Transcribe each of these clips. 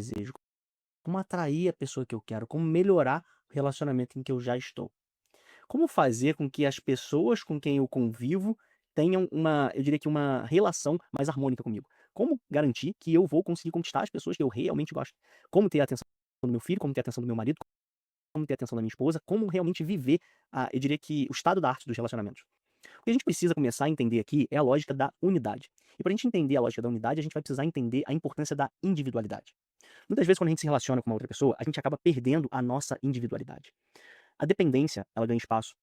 desejo, como atrair a pessoa que eu quero, como melhorar o relacionamento em que eu já estou. Como fazer com que as pessoas com quem eu convivo tenham uma, eu diria que uma relação mais harmônica comigo? Como garantir que eu vou conseguir conquistar as pessoas que eu realmente gosto? Como ter a atenção do meu filho, como ter a atenção do meu marido, como ter a atenção da minha esposa, como realmente viver, eu diria que o estado da arte dos relacionamentos. O que a gente precisa começar a entender aqui é a lógica da unidade. E para a gente entender a lógica da unidade, a gente vai precisar entender a importância da individualidade. Muitas vezes, quando a gente se relaciona com uma outra pessoa, a gente acaba perdendo a nossa individualidade. A dependência, ela ganha espaço.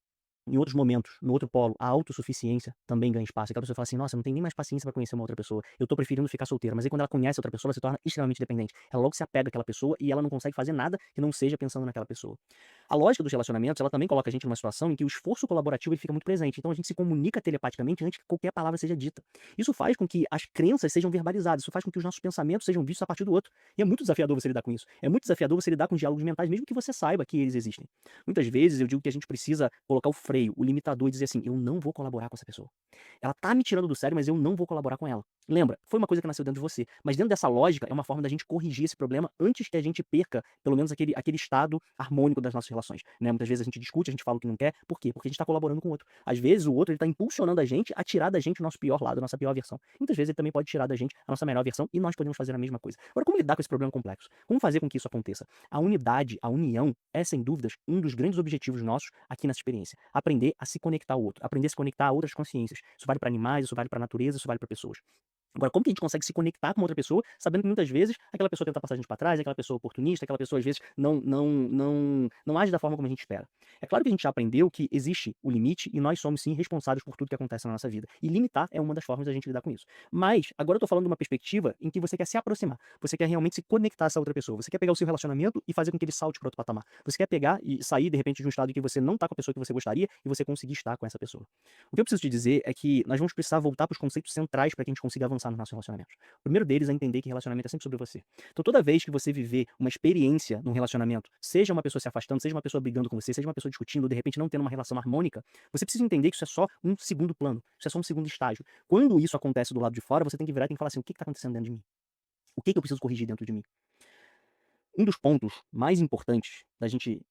Em outros momentos, no outro polo, a autossuficiência também ganha espaço. Aquela pessoa fala assim: "Nossa, eu não tenho nem mais paciência pra conhecer uma outra pessoa. Eu tô preferindo ficar solteira". Mas aí quando ela conhece outra pessoa, ela se torna extremamente dependente. Ela logo se apega àquela pessoa e ela não consegue fazer nada que não seja pensando naquela pessoa. A lógica dos relacionamentos, ela também coloca a gente numa situação em que o esforço colaborativo ele fica muito presente. Então a gente se comunica telepaticamente antes que qualquer palavra seja dita. Isso faz com que as crenças sejam verbalizadas, isso faz com que os nossos pensamentos sejam vistos a partir do outro. E é muito desafiador você lidar com isso. É muito desafiador você lidar com diálogos mentais, mesmo que você saiba que eles existem. Muitas vezes eu digo que a gente precisa colocar o freio, o limitador e dizer assim: "Eu não vou colaborar com essa pessoa. Ela tá me tirando do sério, mas eu não vou colaborar com ela". Lembra, foi uma coisa que nasceu dentro de você, mas dentro dessa lógica é uma forma da gente corrigir esse problema antes que a gente perca, pelo menos aquele estado harmônico das nossas relações, né. Muitas vezes a gente discute, a gente fala o que não quer, por quê? Porque a gente tá colaborando com o outro. Às vezes o outro ele tá impulsionando a gente a tirar da gente o nosso pior lado, a nossa pior versão. Muitas vezes ele também pode tirar da gente a nossa melhor versão e nós podemos fazer a mesma coisa. Agora como lidar com esse problema complexo? Como fazer com que isso aconteça? A unidade, a união é sem dúvidas um dos grandes objetivos nossos aqui nessa experiência. Aprender a se conectar ao outro, aprender a se conectar a outras consciências. Isso vale para animais, isso vale para a natureza, isso vale para pessoas. Agora, como que a gente consegue se conectar com outra pessoa, sabendo que muitas vezes aquela pessoa tenta passar a gente para trás, aquela pessoa oportunista, aquela pessoa às vezes não age da forma como a gente espera. É claro que a gente já aprendeu que existe o limite e nós somos sim responsáveis por tudo que acontece na nossa vida. E limitar é uma das formas da gente lidar com isso. Mas agora eu tô falando de uma perspectiva em que você quer se aproximar, você quer realmente se conectar a essa outra pessoa, você quer pegar o seu relacionamento e fazer com que ele salte para outro patamar. Você quer pegar e sair de repente de um estado em que você não tá com a pessoa que você gostaria e você conseguir estar com essa pessoa. O que eu preciso te dizer é que nós vamos precisar voltar para os conceitos centrais para que a gente consiga avançar nos nossos relacionamentos. O primeiro deles é entender que relacionamento é sempre sobre você. Então, toda vez que você viver uma experiência num relacionamento, seja uma pessoa se afastando, seja uma pessoa brigando com você, seja uma pessoa discutindo, ou de repente não tendo uma relação harmônica, você precisa entender que isso é só um segundo plano, isso é só um segundo estágio. Quando isso acontece do lado de fora, você tem que virar e tem que falar assim: o que está acontecendo dentro de mim? O que eu preciso corrigir dentro de mim? Um dos pontos mais importantes da gente,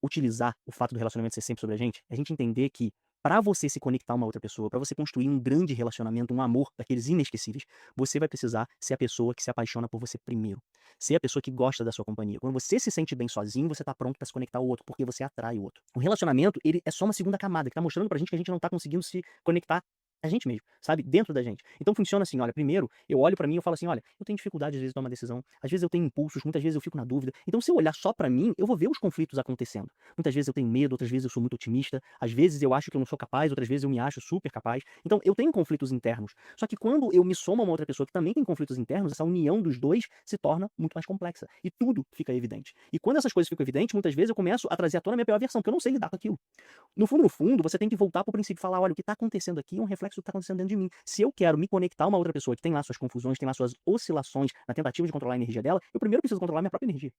utilizar o fato do relacionamento ser sempre sobre a gente entender que para você se conectar a uma outra pessoa, para você construir um grande relacionamento, um amor daqueles inesquecíveis, você vai precisar ser a pessoa que se apaixona por você primeiro. Ser a pessoa que gosta da sua companhia. Quando você se sente bem sozinho, você tá pronto para se conectar ao outro, porque você atrai o outro. O relacionamento, ele é só uma segunda camada, que tá mostrando pra gente que a gente não tá conseguindo se conectar a gente mesmo, sabe, dentro da gente. Então funciona assim, olha, primeiro eu olho pra mim e eu falo assim: "Olha, eu tenho dificuldade às vezes de tomar uma decisão, às vezes eu tenho impulsos, muitas vezes eu fico na dúvida". Então se eu olhar só pra mim, eu vou ver os conflitos acontecendo. Muitas vezes eu tenho medo, outras vezes eu sou muito otimista, às vezes eu acho que eu não sou capaz, outras vezes eu me acho super capaz. Então eu tenho conflitos internos. Só que quando eu me somo a uma outra pessoa que também tem conflitos internos, essa união dos 2 se torna muito mais complexa e tudo fica evidente. E quando essas coisas ficam evidentes, muitas vezes eu começo a trazer à tona a minha pior versão, porque eu não sei lidar com aquilo. No fundo, você tem que voltar para o princípio e falar: "Olha, o que está acontecendo aqui é um reflexo do que está acontecendo dentro de mim. Se eu quero me conectar a uma outra pessoa que tem lá suas confusões, tem lá suas oscilações na tentativa de controlar a energia dela, eu primeiro preciso controlar minha própria energia".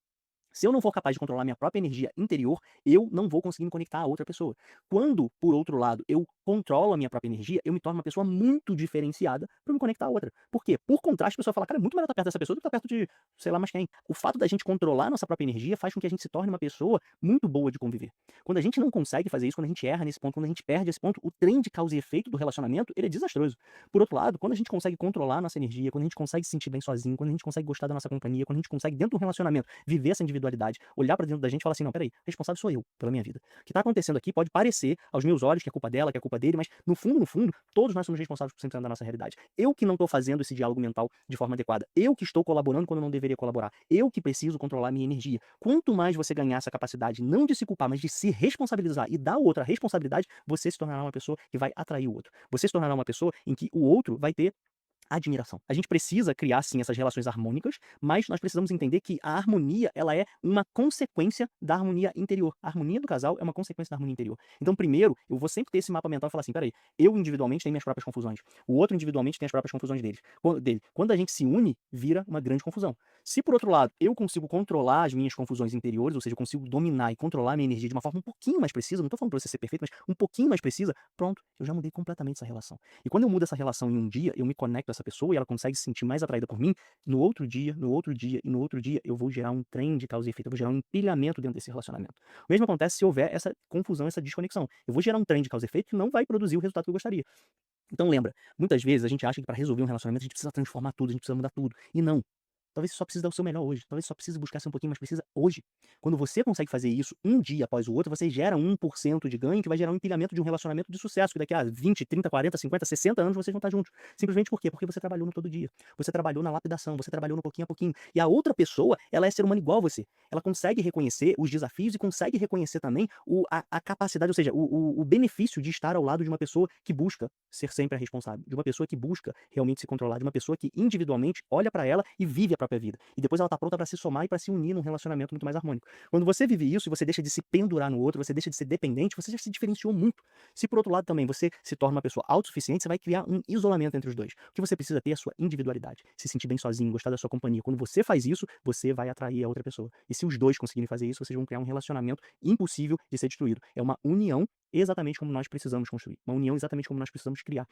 Se eu não for capaz de controlar minha própria energia interior, eu não vou conseguir me conectar a outra pessoa. Quando, por outro lado, eu controlo a minha própria energia, eu me torno uma pessoa muito diferenciada para me conectar a outra. Por quê? Por contraste, a pessoa fala: "Cara, é muito melhor estar perto dessa pessoa do que estar perto de sei lá mais quem". O fato da gente controlar a nossa própria energia faz com que a gente se torne uma pessoa muito boa de conviver. Quando a gente não consegue fazer isso, quando a gente erra nesse ponto, quando a gente perde esse ponto, o trem de causa e efeito do relacionamento, ele é desastroso. Por outro lado, quando a gente consegue controlar a nossa energia, quando a gente consegue se sentir bem sozinho, quando a gente consegue gostar da nossa companhia, quando a gente consegue dentro do relacionamento viver essa individualidade, olhar pra dentro da gente e falar assim: "Não, espera aí, responsável sou eu pela minha vida. O que tá acontecendo aqui pode parecer aos meus olhos que é culpa dela, que é culpa dele, mas no fundo, todos nós somos responsáveis por 100% da nossa realidade. Eu que não tô fazendo esse diálogo mental de forma adequada. Eu que estou colaborando quando não deveria colaborar. Eu que preciso controlar a minha energia". Quanto mais você ganhar essa capacidade, não de se culpar, mas de se responsabilizar e dar ao outro a responsabilidade, você se tornará uma pessoa que vai atrair o outro. Você se tornará uma pessoa em que o outro vai ter admiração. A gente precisa criar sim essas relações harmônicas, mas nós precisamos entender que a harmonia, ela é uma consequência da harmonia interior. A harmonia do casal é uma consequência da harmonia interior. Então, primeiro, eu vou sempre ter esse mapa mental e falar assim: "Espera aí, eu individualmente tenho minhas próprias confusões, o outro individualmente tem as próprias confusões dele. Quando a gente se une, vira uma grande confusão. Se por outro lado, eu consigo controlar as minhas confusões interiores, ou seja, eu consigo dominar e controlar a minha energia de uma forma um pouquinho mais precisa, não tô falando pra você ser perfeito, mas um pouquinho mais precisa, pronto, eu já mudei completamente essa relação. E quando eu mudo essa relação em um dia, eu me conecto a essa pessoa e ela consegue se sentir mais atraída por mim, no outro dia, no outro dia e no outro dia, eu vou gerar um trem de causa e efeito, eu vou gerar um empilhamento dentro desse relacionamento. O mesmo acontece se houver essa confusão, essa desconexão. Eu vou gerar um trem de causa e efeito que não vai produzir o resultado que eu gostaria. Então lembra, muitas vezes a gente acha que para resolver um relacionamento a gente precisa transformar tudo, a gente precisa mudar tudo. E não. Talvez você só precise dar o seu melhor hoje. Talvez você só precise buscar ser um pouquinho mais precisa hoje. Quando você consegue fazer isso um dia após o outro, você gera 1% de ganho que vai gerar um empilhamento de um relacionamento de sucesso, que daqui a 20, 30, 40, 50, 60 anos vocês vão estar juntos. Simplesmente por quê? Porque você trabalhou no todo dia. Você trabalhou na lapidação, você trabalhou no pouquinho a pouquinho. E a outra pessoa, ela é ser humano igual a você. Ela consegue reconhecer os desafios e consegue reconhecer também a capacidade, ou seja, o benefício de estar ao lado de uma pessoa que busca ser sempre a responsável, de uma pessoa que busca realmente se controlar, de uma pessoa que individualmente olha para ela e vive a própria vida. E depois ela tá pronta para se somar e para se unir num relacionamento muito mais harmônico. Quando você vive isso e você deixa de se pendurar no outro, você deixa de ser dependente, você já se diferenciou muito. Se por outro lado também você se torna uma pessoa autossuficiente, você vai criar um isolamento entre os dois. O que você precisa ter é a sua individualidade, se sentir bem sozinho, gostar da sua companhia. Quando você faz isso, você vai atrair a outra pessoa. E se os dois conseguirem fazer isso, vocês vão criar um relacionamento impossível de ser destruído. É uma união exatamente como nós precisamos construir, uma união exatamente como nós precisamos criar.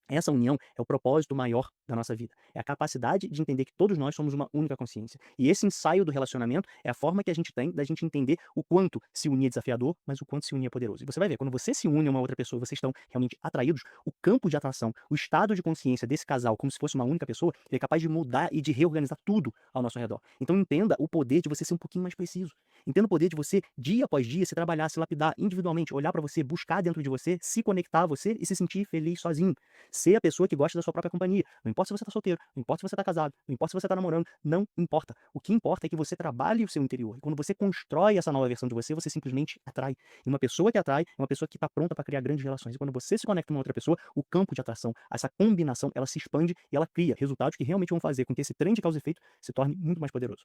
Essa união é o propósito maior da nossa vida. É a capacidade de entender que todos nós somos uma única consciência. E esse ensaio do relacionamento é a forma que a gente tem da gente entender o quanto se unir é desafiador, mas o quanto se unir é poderoso. E você vai ver, quando você se une a uma outra pessoa, vocês estão realmente atraídos, o campo de atração, o estado de consciência desse casal, como se fosse uma única pessoa, ele é capaz de mudar e de reorganizar tudo ao nosso redor. Então entenda o poder de você ser um pouquinho mais preciso. Entenda o poder de você, dia após dia, se trabalhar, se lapidar individualmente, olhar para você, buscar dentro de você, se conectar a você e se sentir feliz sozinho. Ser a pessoa que gosta da sua própria companhia. Não importa se você tá solteiro, não importa se você tá casado, não importa se você tá namorando, não importa. O que importa é que você trabalhe o seu interior. E quando você constrói essa nova versão de você, você simplesmente atrai. E uma pessoa que atrai é uma pessoa que está pronta para criar grandes relações. E quando você se conecta com uma outra pessoa, o campo de atração, essa combinação, ela se expande e ela cria resultados que realmente vão fazer com que esse trem de causa e efeito se torne muito mais poderoso.